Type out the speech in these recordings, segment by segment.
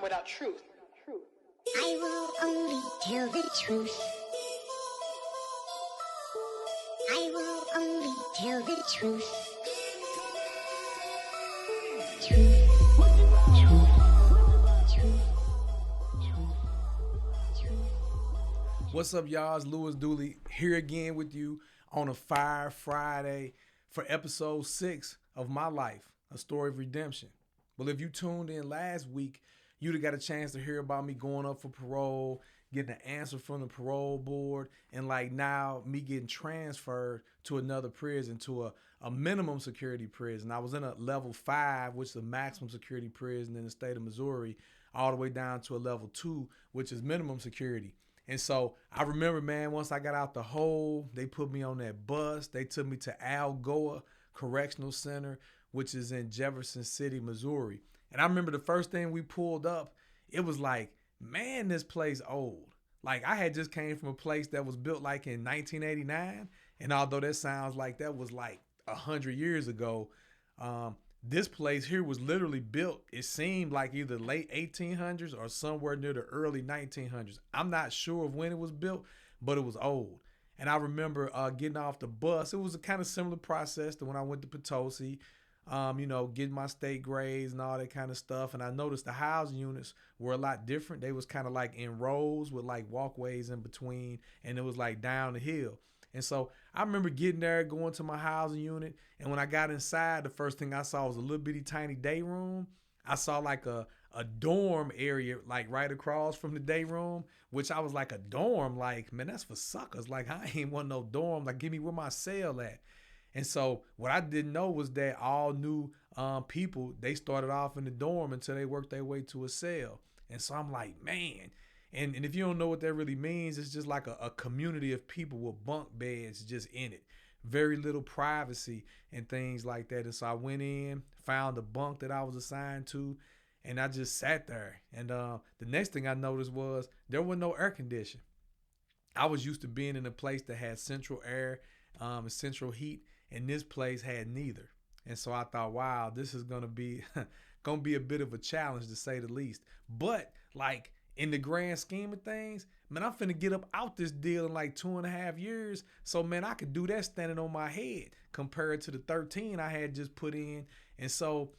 without truth. I will only tell the truth. I will only tell the truth. Truth. What's up, y'all? It's Louis Dooley here again with you on a Fire Friday for episode 6 of My Life, A Story of Redemption. Well, if you tuned in last week, you'd have got a chance to hear about me going up for parole, getting an answer from the parole board, and like now me getting transferred to another prison, to a minimum security prison. I was in a level 5, which is a maximum security prison in the state of Missouri, all the way down to a level 2, which is minimum security. And so I remember, man, once I got out the hole, they put me on that bus. They took me to Algoa Correctional Center, which is in Jefferson City, Missouri. And I remember the first thing we pulled up, it was like, man, this place old. Like I had just came from a place that was built like in 1989. And although that sounds like that was like 100 years ago, this place here was literally built, it seemed like either late 1800s or somewhere near the early 1900s. I'm not sure of when it was built, but it was old. And I remember getting off the bus. It was a kind of similar process to when I went to Potosi, getting my state grades and all that kind of stuff. And I noticed the housing units were a lot different. They was kind of like in rows with like walkways in between, and it was like down the hill. And so I remember getting there, going to my housing unit. And when I got inside, the first thing I saw was a little bitty tiny day room. I saw like a dorm area, like right across from the day room, which I was like, a dorm? Like, man, that's for suckers. Like, I ain't want no dorm. Like, give me where my cell at. And so what I didn't know was that all new people, they started off in the dorm until they worked their way to a cell. And so I'm like, man. And if you don't know what that really means, it's just like a community of people with bunk beds just in it. Very little privacy and things like that. And so I went in, found the bunk that I was assigned to, and I just sat there. And the next thing I noticed was there was no air conditioning. I was used to being in a place that had central air and central heat, and this place had neither. And so I thought, wow, this is gonna be a bit of a challenge to say the least. But like, in the grand scheme of things, man, I'm finna get up out this deal in like 2.5 years. So, man, I could do that standing on my head compared to the 13 I had just put in. And so,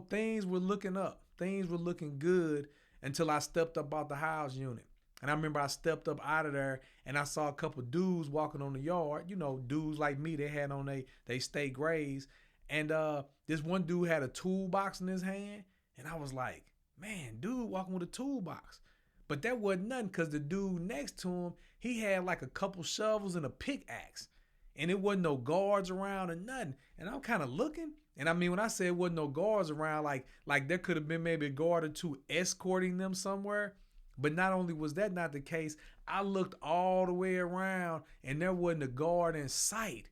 things were looking up. Things were looking good until I stepped up out the house unit. And I remember I stepped up out of there and I saw a couple dudes walking on the yard. Dudes like me, they had on they state grades. And this one dude had a toolbox in his hand. And I was like, man, dude walking with a toolbox. But that wasn't nothing, because the dude next to him, he had like a couple shovels and a pickaxe. And it wasn't no guards around or nothing. And I'm kind of looking. And I mean, when I say it wasn't no guards around, like there could have been maybe a guard or two escorting them somewhere. But not only was that not the case, I looked all the way around and there wasn't a guard in sight.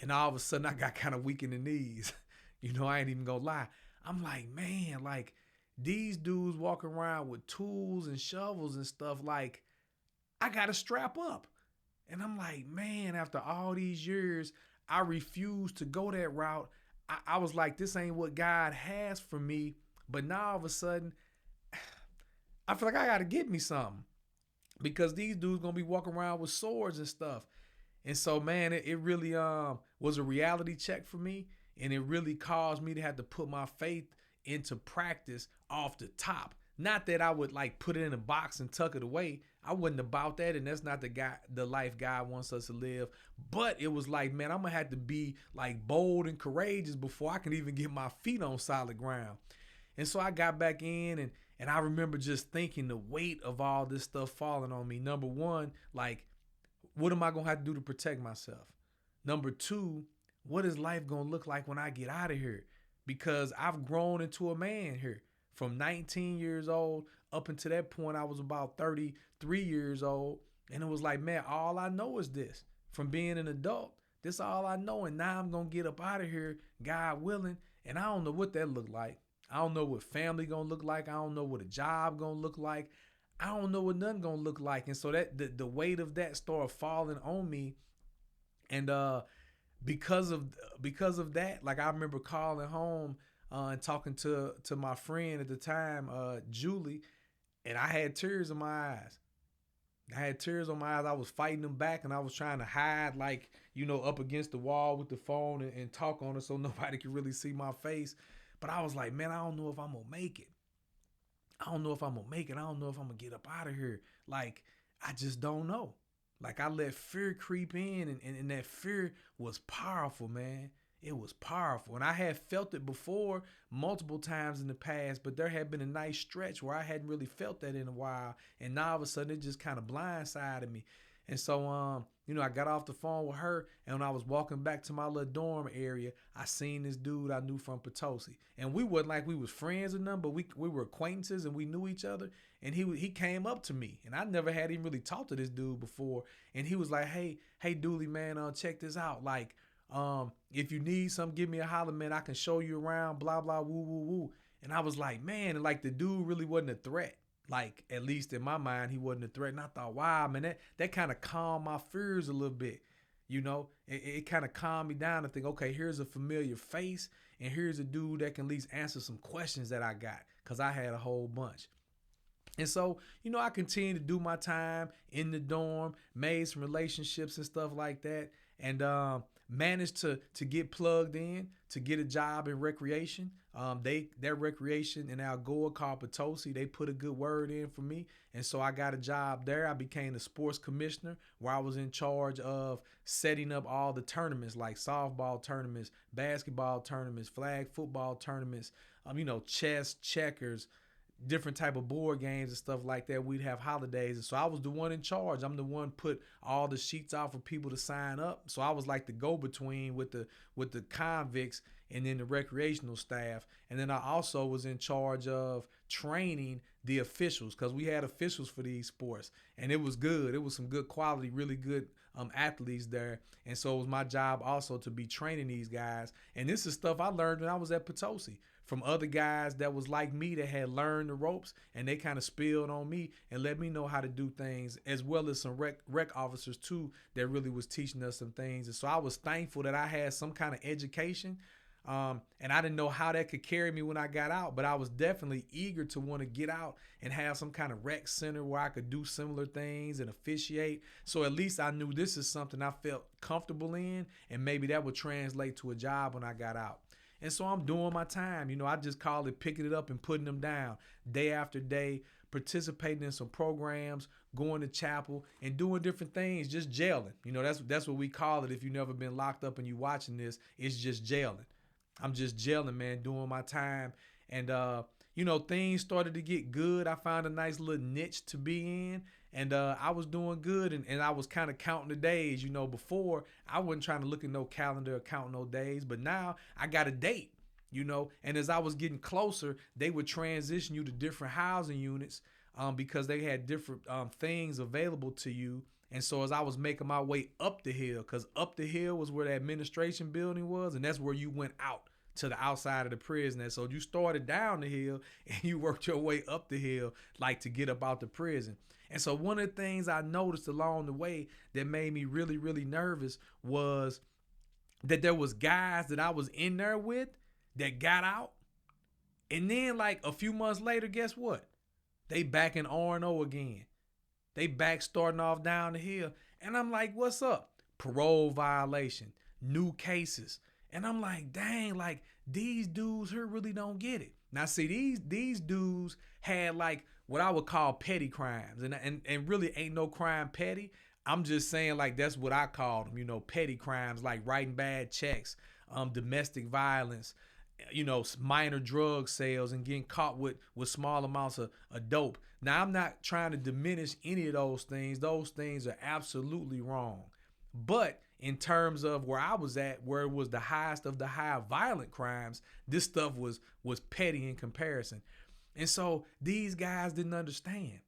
And all of a sudden I got kind of weak in the knees. I ain't even gonna lie. I'm like, man, like, these dudes walking around with tools and shovels and stuff, like, I got to strap up. And I'm like, man, after all these years, I refused to go that route. I was like, this ain't what God has for me. But now all of a sudden, I feel like I got to get me something, because these dudes going to be walking around with swords and stuff. And so, man, it really was a reality check for me. And it really caused me to have to put my faith into practice off the top. Not that I would like put it in a box and tuck it away. I wasn't about that, and that's not the life God wants us to live. But it was like, man, I'm gonna have to be like bold and courageous before I can even get my feet on solid ground. And so I got back in, and I remember just thinking the weight of all this stuff falling on me. Number one, like, what am I gonna have to do to protect myself? Number two, what is life gonna look like when I get out of here? Because I've grown into a man here. From 19 years old up until that point, I was about 33 years old. And it was like, man, all I know is this. From being an adult, this is all I know. And now I'm going to get up out of here, God willing. And I don't know what that looked like. I don't know what family going to look like. I don't know what a job going to look like. I don't know what nothing going to look like. And so that the weight of that started falling on me. And because of that, like, I remember calling home and talking to my friend at the time, Julie, and I had tears in my eyes. I had tears on my eyes. I was fighting them back, and I was trying to hide, like, up against the wall with the phone and talk on it so nobody could really see my face. But I was like, man, I don't know if I'm gonna make it. I don't know if I'm gonna make it. I don't know if I'm gonna get up out of here. Like, I just don't know. Like, I let fear creep in, and that fear was powerful, man. It was powerful. And I had felt it before multiple times in the past, but there had been a nice stretch where I hadn't really felt that in a while. And now all of a sudden it just kind of blindsided me. And so, I got off the phone with her, and when I was walking back to my little dorm area, I seen this dude I knew from Potosi. And we wasn't like we was friends or nothing, but we were acquaintances and we knew each other. And he came up to me, and I never had even really talked to this dude before. And he was like, hey, Dooley, man, check this out. Like, if you need something, give me a holler, man. I can show you around, blah, blah, woo, woo, woo. And I was like, man, and like the dude really wasn't a threat. Like, at least in my mind, he wasn't a threat. And I thought, wow, man, that kind of calmed my fears a little bit. It kind of calmed me down to think, okay, here's a familiar face, and here's a dude that can at least answer some questions that I got, because I had a whole bunch. And so, I continued to do my time in the dorm, made some relationships and stuff like that, and managed to get plugged in to get a job in recreation. Their recreation in Algoa called Potosi, they put a good word in for me. And so I got a job there. I became the sports commissioner, where I was in charge of setting up all the tournaments, like softball tournaments, basketball tournaments, flag football tournaments, chess, checkers, different type of board games and stuff like that. We'd have holidays. And so I was the one in charge. I'm the one put all the sheets out for people to sign up. So I was like the go-between with the convicts and then the recreational staff. And then I also was in charge of training the officials, because we had officials for these sports, and it was good. It was some good quality, really good athletes there. And so it was my job also to be training these guys. And this is stuff I learned when I was at Potosi from other guys that was like me, that had learned the ropes, and they kind of spilled on me and let me know how to do things, as well as some rec officers too that really was teaching us some things. And so I was thankful that I had some kind of education. And I didn't know how that could carry me when I got out, but I was definitely eager to want to get out and have some kind of rec center where I could do similar things and officiate. So at least I knew this is something I felt comfortable in, and maybe that would translate to a job when I got out. And so I'm doing my time. I just call it picking it up and putting them down day after day, participating in some programs, going to chapel, and doing different things, just jailing. That's what we call it. If you've never been locked up and you watching this, it's just jailing. I'm just jailing, man, doing my time. And, things started to get good. I found a nice little niche to be in, and I was doing good, and I was kind of counting the days. Before, I wasn't trying to look at no calendar or count no days, but now I got a date, and as I was getting closer, they would transition you to different housing units because they had different things available to you. And so as I was making my way up the hill, because up the hill was where the administration building was, and that's where you went out to the outside of the prison. And so you started down the hill and you worked your way up the hill, like to get up out the prison. And so one of the things I noticed along the way that made me really, really nervous was that there was guys that I was in there with that got out. And then like a few months later, guess what? They back in R&O again. They back starting off down the hill. And I'm like, what's up? Parole violation, new cases. And I'm like, dang, like these dudes here really don't get it. Now, see, these dudes had like what I would call petty crimes. And really ain't no crime petty. I'm just saying like that's what I call them, petty crimes, like writing bad checks, domestic violence, minor drug sales, and getting caught with small amounts of dope. Now, I'm not trying to diminish any of those things. Those things are absolutely wrong. But in terms of where I was at, where it was the highest of the high violent crimes, this stuff was petty in comparison. And so these guys didn't understand.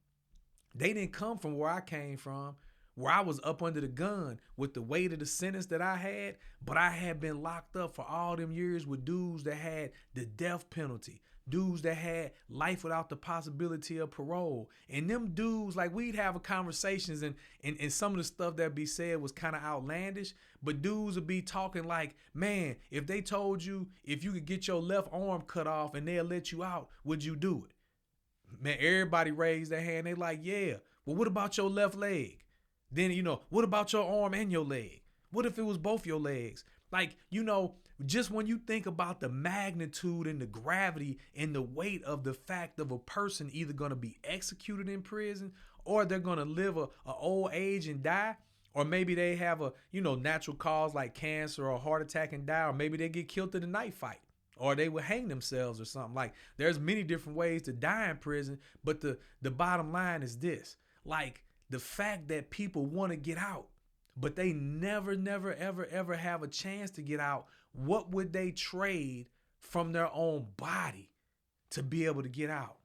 They didn't come from where I came from, where I was up under the gun with the weight of the sentence that I had, but I had been locked up for all them years with dudes that had the death penalty, dudes that had life without the possibility of parole. And them dudes, like we'd have conversations and some of the stuff that be said was kind of outlandish, but dudes would be talking like, man, if they told you if you could get your left arm cut off and they'll let you out, would you do it? Man, everybody raised their hand. They like, yeah. Well, what about your left leg? Then, what about your arm and your leg? What if it was both your legs? Like, just when you think about the magnitude and the gravity and the weight of the fact of a person either going to be executed in prison or they're going to live a old age and die, or maybe they have a, natural cause like cancer or a heart attack and die, or maybe they get killed in a knife fight, or they would hang themselves or something. Like, there's many different ways to die in prison, but the bottom line is this. Like, the fact that people want to get out, but they never, ever have a chance to get out. What would they trade from their own body to be able to get out?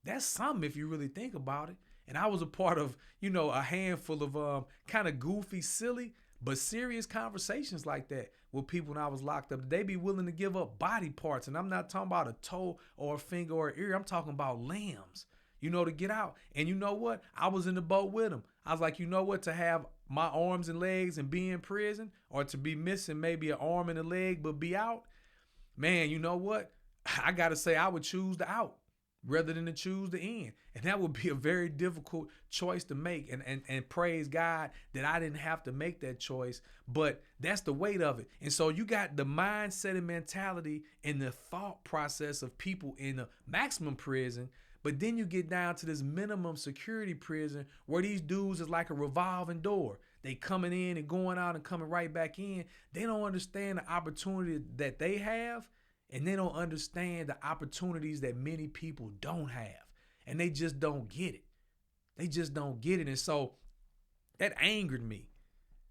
That's something if you really think about it. And I was a part of, a handful of kind of goofy, silly, but serious conversations like that with people when I was locked up. They be willing to give up body parts. And I'm not talking about a toe or a finger or an ear. I'm talking about limbs, to get out. And you know what? I was in the boat with them. I was like, you know what? To have my arms and legs and be in prison, or to be missing maybe an arm and a leg but be out, man, you know what? I got to say I would choose the out rather than to choose the in. And that would be a very difficult choice to make. And praise God that I didn't have to make that choice, but that's the weight of it. And so you got the mindset and mentality and the thought process of people in the maximum prison. But then you get down to this minimum security prison where these dudes is like a revolving door. They coming in and going out and coming right back in. They don't understand the opportunity that they have, and they don't understand the opportunities that many people don't have. And they just don't get it. They just don't get it. And so that angered me.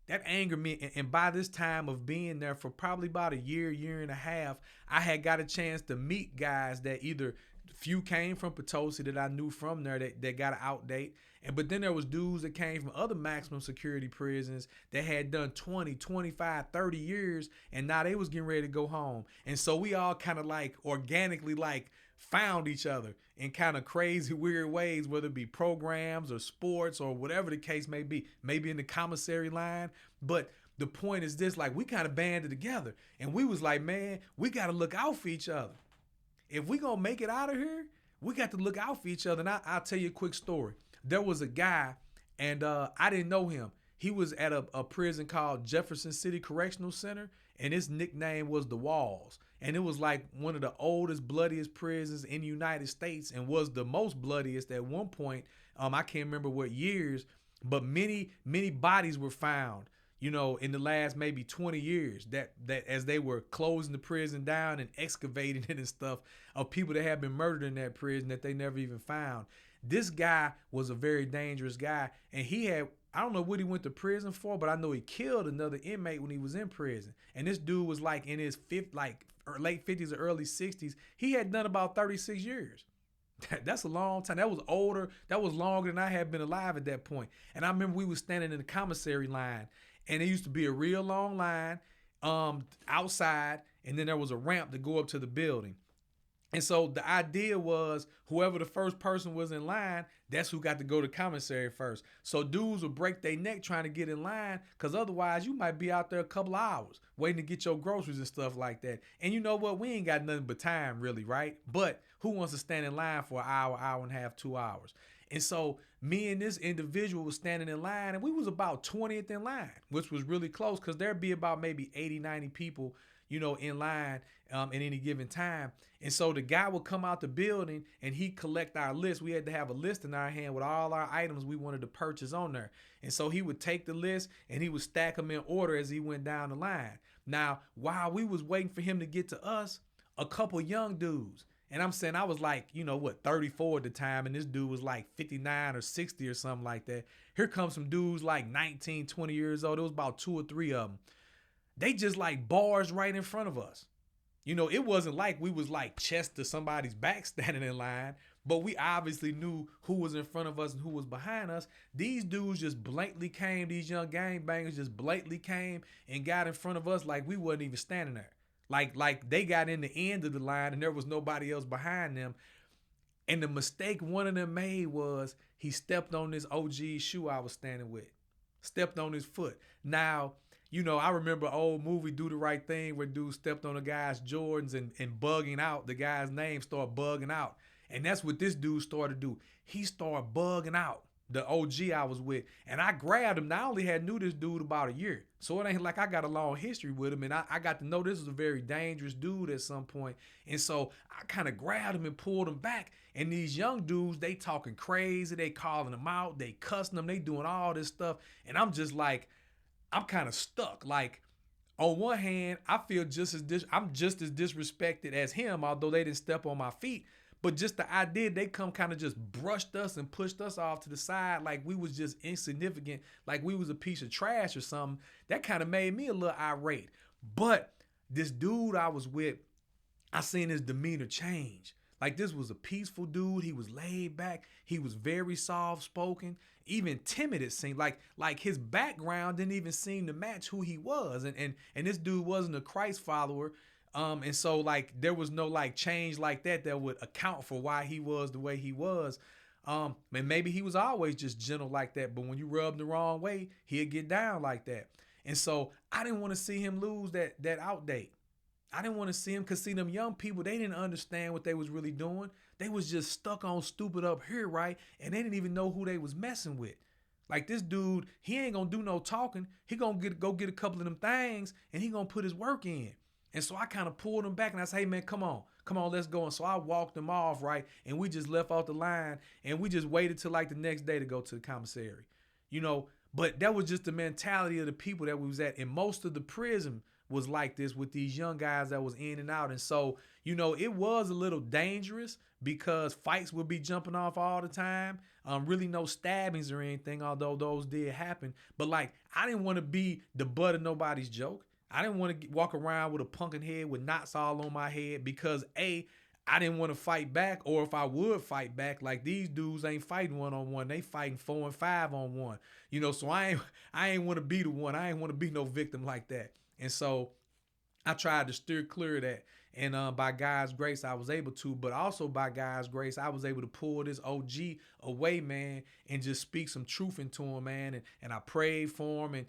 And by this time of being there for probably about a year and a half, I had got a chance to meet guys that either few came from Potosi that I knew from there that got an outdate. But then there was dudes that came from other maximum security prisons that had done 20, 25, 30 years, and now they was getting ready to go home. And so we all kind of like organically like found each other in kind of crazy, weird ways, whether it be programs or sports or whatever the case may be, maybe in the commissary line. But the point is this, like we kind of banded together and we was like, man, we got to look out for each other. If we gonna make it out of here, we got to look out for each other. And I'll tell you a quick story. There was a guy, and I didn't know him. He was at a prison called Jefferson City Correctional Center, and his nickname was The Walls. And it was like one of the oldest, bloodiest prisons in the United States, and was the most bloodiest at one point. I can't remember what years, but many bodies were found, in the last maybe 20 years that as they were closing the prison down and excavating it and stuff, of people that had been murdered in that prison that they never even found. This guy was a very dangerous guy, and he had, I don't know what he went to prison for, but I know he killed another inmate when he was in prison. And this dude was like in his late 50s or early 60s. He had done about 36 years. That's a long time. That was older. That was longer than I had been alive at that point. And I remember we was standing in the commissary line, and it used to be a real long line outside, and then there was a ramp to go up to the building. And so the idea was whoever the first person was in line, that's who got to go to commissary first. So dudes would break their neck trying to get in line, because otherwise you might be out there a couple of hours waiting to get your groceries and stuff like that. And you know what? We ain't got nothing but time really, right? But who wants to stand in line for an hour and a half, 2 hours? And so me and this individual was standing in line, and we was about 20th in line, which was really close because there'd be about maybe 80, 90 people, in line at any given time. And so the guy would come out the building and he'd collect our list. We had to have a list in our hand with all our items we wanted to purchase on there. And so he would take the list and he would stack them in order as he went down the line. Now, while we was waiting for him to get to us, a couple young dudes, and I'm saying I was like, 34 at the time, and this dude was like 59 or 60 or something like that. Here comes some dudes like 19, 20 years old. There was about 2 or 3 of them. They just like bars right in front of us. It wasn't like we was like chest to somebody's back standing in line, but we obviously knew who was in front of us and who was behind us. These dudes just blatantly came, these young gangbangers just blatantly came and got in front of us like we wasn't even standing there. Like they got in the end of the line and there was nobody else behind them. And the mistake one of them made was he stepped on this OG shoe I was standing with. Stepped on his foot. Now, I remember an old movie, Do the Right Thing, where dude stepped on a guy's Jordans and bugging out. The guy's name started bugging out. And that's what this dude started to do. He started bugging out the OG I was with. And I grabbed him. Now, I only had knew this dude about a year. So it ain't like I got a long history with him. And I got to know this was a very dangerous dude at some point. And so I kind of grabbed him and pulled him back. And these young dudes, they talking crazy. They calling him out. They cussing him. They doing all this stuff. And I'm just like, I'm kind of stuck. Like, on one hand, I feel I'm just as disrespected as him, although they didn't step on my feet. But just the idea they come kind of just brushed us and pushed us off to the side like we was just insignificant, like we was a piece of trash or something, that kind of made me a little irate. But this dude I was with, I seen his demeanor change. Like, this was a peaceful dude. He was laid back. He was very soft-spoken, even timid, it seemed. Like his background didn't even seem to match who he was. And this dude wasn't a Christ follower. And so, like, there was no, like, change like that would account for why he was the way he was. And maybe he was always just gentle like that, but when you rub him the wrong way, he'd get down like that. And so I didn't want to see him lose that out date. I didn't want to see him, because see, them young people, they didn't understand what they was really doing. They was just stuck on stupid up here, right? And they didn't even know who they was messing with. Like, this dude, he ain't gonna do no talking. He gonna go get a couple of them things, and he gonna put his work in. And so I kind of pulled him back and I said, hey, man, come on, let's go. And so I walked him off, right? And we just left off the line and we just waited till like the next day to go to the commissary, But that was just the mentality of the people that we was at. And most of the prison was like this with these young guys that was in and out. And so, it was a little dangerous because fights would be jumping off all the time. Really no stabbings or anything, although those did happen. But like, I didn't want to be the butt of nobody's joke. I didn't want to walk around with a pumpkin head with knots all on my head because I didn't want to fight back, or if I would fight back, like, these dudes ain't fighting 1-on-1. They fighting 4 and 5-on-1. So I ain't want to be the one. I ain't want to be no victim like that. And so I tried to steer clear of that. And by God's grace, I was able to. But also by God's grace, I was able to pull this OG away, man, and just speak some truth into him, man. And I prayed for him. And,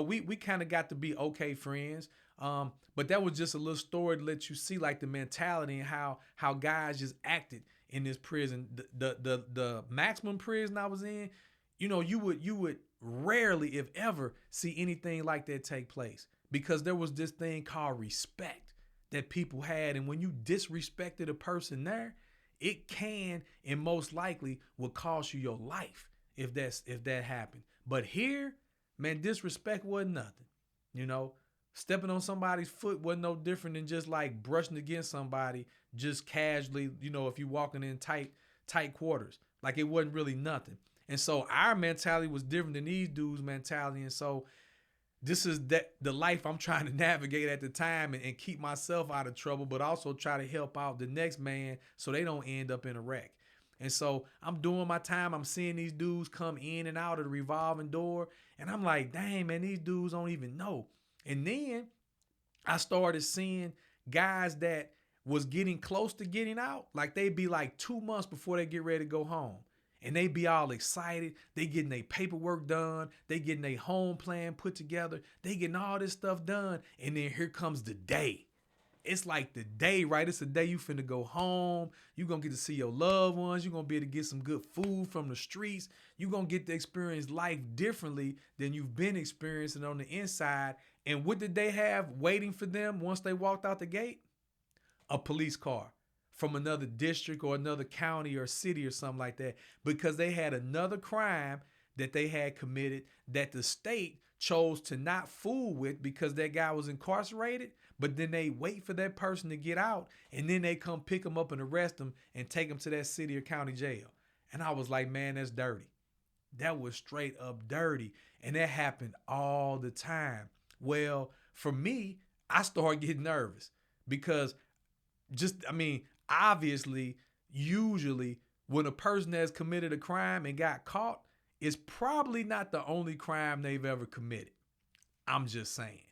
we kind of got to be okay friends. But that was just a little story to let you see, like, the mentality and how guys just acted in this prison. The maximum prison I was in, you would rarely, if ever, see anything like that take place. Because there was this thing called respect that people had. And when you disrespected a person there, it can and most likely will cost you your life if that happened. But here, man, disrespect wasn't nothing. Stepping on somebody's foot wasn't no different than just like brushing against somebody just casually, if you walking in tight quarters. Like, it wasn't really nothing. And so our mentality was different than these dudes' mentality. And so this is the life I'm trying to navigate at the time and keep myself out of trouble, but also try to help out the next man so they don't end up in a wreck. And so I'm doing my time. I'm seeing these dudes come in and out of the revolving door. And I'm like, dang, man, these dudes don't even know. And then I started seeing guys that was getting close to getting out. Like, they'd be like 2 months before they get ready to go home. And they be all excited. They getting their paperwork done. They getting their home plan put together. They getting all this stuff done. And then here comes the day. It's like the day, right? It's the day you finna go home. You're going to get to see your loved ones. You're going to be able to get some good food from the streets. You're going to get to experience life differently than you've been experiencing on the inside. And what did they have waiting for them once they walked out the gate? A police car from another district or another county or city or something like that, because they had another crime that they had committed that the state chose to not fool with because that guy was incarcerated. But then they wait for that person to get out, and then they come pick him up and arrest him and take him to that city or county jail. And I was like, man, that's dirty. That was straight up dirty. And that happened all the time. Well, for me, I started getting nervous because obviously, usually when a person has committed a crime and got caught, it's probably not the only crime they've ever committed. I'm just saying.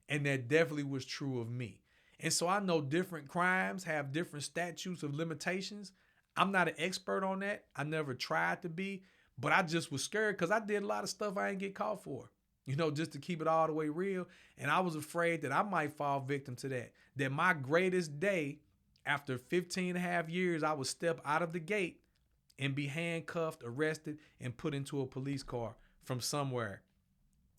And that definitely was true of me. And so I know different crimes have different statutes of limitations. I'm not an expert on that. I never tried to be, but I just was scared because I did a lot of stuff I didn't get caught for, just to keep it all the way real. And I was afraid that I might fall victim to that my greatest day after 15 and a half years, I would step out of the gate and be handcuffed, arrested, and put into a police car from somewhere.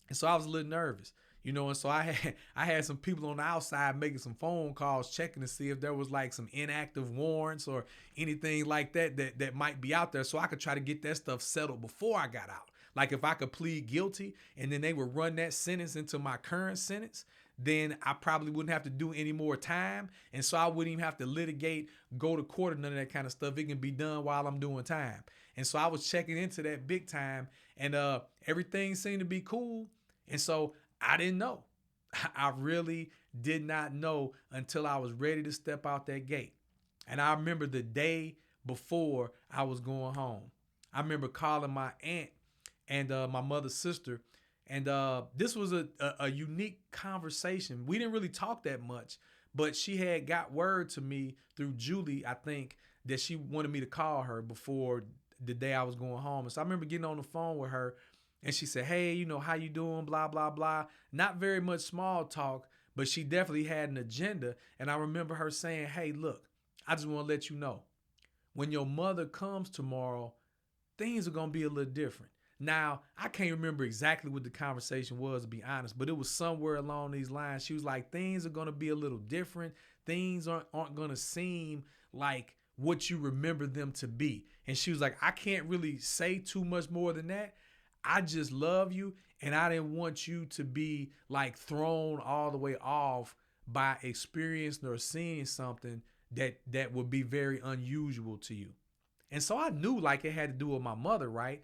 And so I was a little nervous, and so I had some people on the outside making some phone calls, checking to see if there was like some inactive warrants or anything like that might be out there, so I could try to get that stuff settled before I got out. Like if I could plead guilty and then they would run that sentence into my current sentence, then I probably wouldn't have to do any more time. And so I wouldn't even have to litigate, go to court, or none of that kind of stuff. It can be done while I'm doing time. And so I was checking into that big time, and everything seemed to be cool. And so I didn't know. I really did not know until I was ready to step out that gate. And I remember the day before I was going home, I remember calling my aunt and my mother's sister. And this was a unique conversation. We didn't really talk that much, but she had got word to me through Julie, I think, that she wanted me to call her before the day I was going home. And so I remember getting on the phone with her, and she said, hey, how you doing, blah, blah, blah. Not very much small talk, but she definitely had an agenda. And I remember her saying, hey, look, I just want to let you know, when your mother comes tomorrow, things are going to be a little different. Now, I can't remember exactly what the conversation was, to be honest, but it was somewhere along these lines. She was like, things are going to be a little different. Things aren't going to seem like what you remember them to be. And she was like, I can't really say too much more than that. I just love you, and I didn't want you to be like thrown all the way off by experiencing or seeing something that would be very unusual to you. And so I knew like it had to do with my mother, right?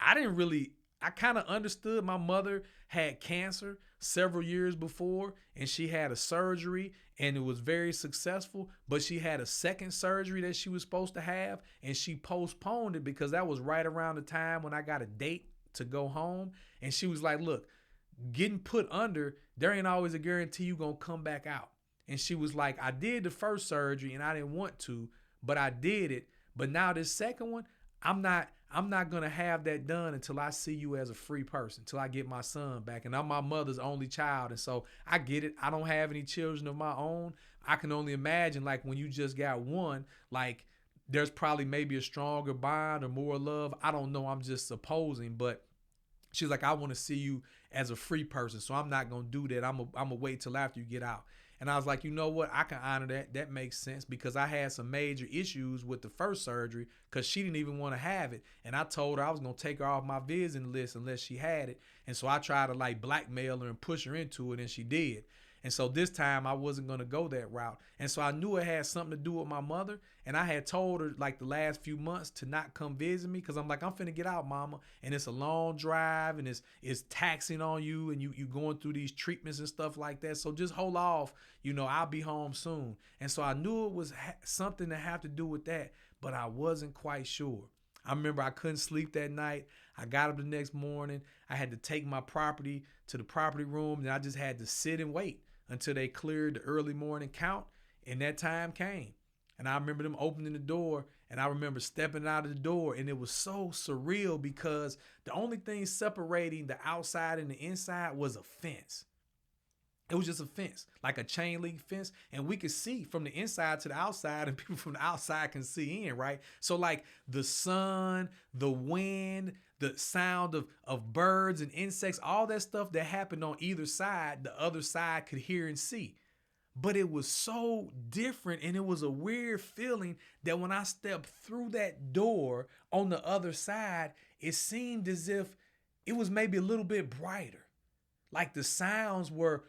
I kind of understood my mother had cancer several years before, and she had a surgery and it was very successful, but she had a second surgery that she was supposed to have, and she postponed it because that was right around the time when I got a date to go home. And she was like, look, getting put under, there ain't always a guarantee you gonna come back out. And she was like, I did the first surgery and I didn't want to, but I did it. But now this second one, I'm not going to have that done until I see you as a free person, until I get my son back. And I'm my mother's only child. And so I get it. I don't have any children of my own. I can only imagine, like, when you just got one, like, there's probably maybe a stronger bond or more love. I don't know. I'm just supposing. But she's like, I want to see you as a free person, so I'm not going to do that. I'm going to wait till after you get out. And I was like, you know what? I can honor that. That makes sense, because I had some major issues with the first surgery because she didn't even want to have it. And I told her I was going to take her off my visiting list unless she had it. And so I tried to like blackmail her and push her into it, and she did. And so this time I wasn't going to go that route. And so I knew it had something to do with my mother. And I had told her like the last few months to not come visit me, because I'm like, I'm finna get out, mama. And it's a long drive, and it's taxing on you, and you going through these treatments and stuff like that. So just hold off, I'll be home soon. And so I knew it was something that had to do with that, but I wasn't quite sure. I remember I couldn't sleep that night. I got up the next morning. I had to take my property to the property room, and I just had to sit and wait until they cleared the early morning count, and that time came. And I remember them opening the door, and I remember stepping out of the door, and it was so surreal because the only thing separating the outside and the inside was a fence. It was just a fence, like a chain link fence, and we could see from the inside to the outside, and people from the outside can see in, right? So like the sun, the wind, the sound of birds and insects, all that stuff that happened on either side, the other side could hear and see. But it was so different, and it was a weird feeling that when I stepped through that door on the other side, it seemed as if it was maybe a little bit brighter. Like the sounds were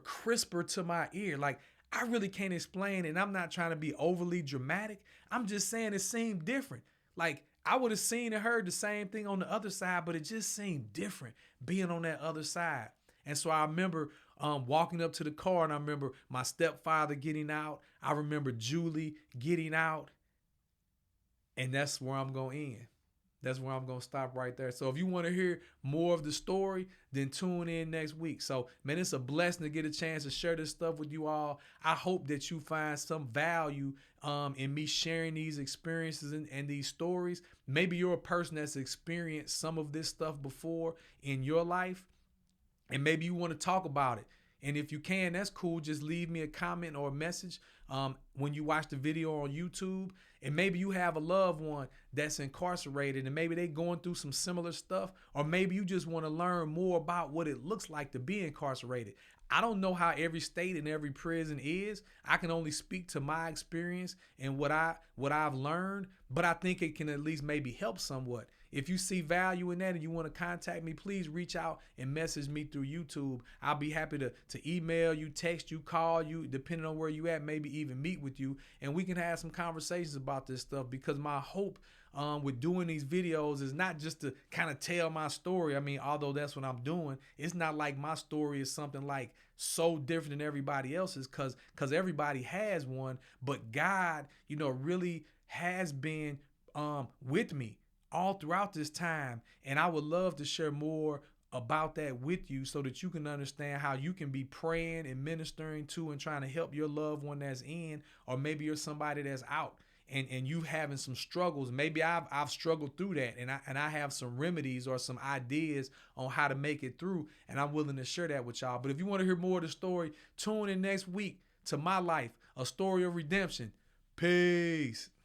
crisper to my ear. Like, I really can't explain, and I'm not trying to be overly dramatic. I'm just saying it seemed different. Like, I would have seen and heard the same thing on the other side, but it just seemed different being on that other side. And so I remember walking up to the car, and I remember my stepfather getting out. I remember Julie getting out. And that's where I'm going to end. That's where I'm going to stop right there. So if you want to hear more of the story, then tune in next week. So, man, it's a blessing to get a chance to share this stuff with you all. I hope that you find some value in me sharing these experiences and these stories. Maybe you're a person that's experienced some of this stuff before in your life, and maybe you want to talk about it. And if you can, that's cool. Just leave me a comment or a message when you watch the video on YouTube. And maybe you have a loved one that's incarcerated and maybe they going through some similar stuff. Or maybe you just want to learn more about what it looks like to be incarcerated. I don't know how every state and every prison is. I can only speak to my experience and what I've learned, but I think it can at least maybe help somewhat. If you see value in that and you want to contact me, please reach out and message me through YouTube. I'll be happy to email you, text you, call you, depending on where you at, maybe even meet with you, and we can have some conversations about this stuff, because my hope with doing these videos is not just to kind of tell my story. I mean, although that's what I'm doing, it's not like my story is something like so different than everybody else's, because everybody has one, but God, really has been with me all throughout this time. And I would love to share more about that with you so that you can understand how you can be praying and ministering to and trying to help your loved one that's in, or maybe you're somebody that's out and you having some struggles. Maybe I've struggled through that, and I have some remedies or some ideas on how to make it through, and I'm willing to share that with y'all. But if you want to hear more of the story, tune in next week to My Life, A Story of Redemption. Peace.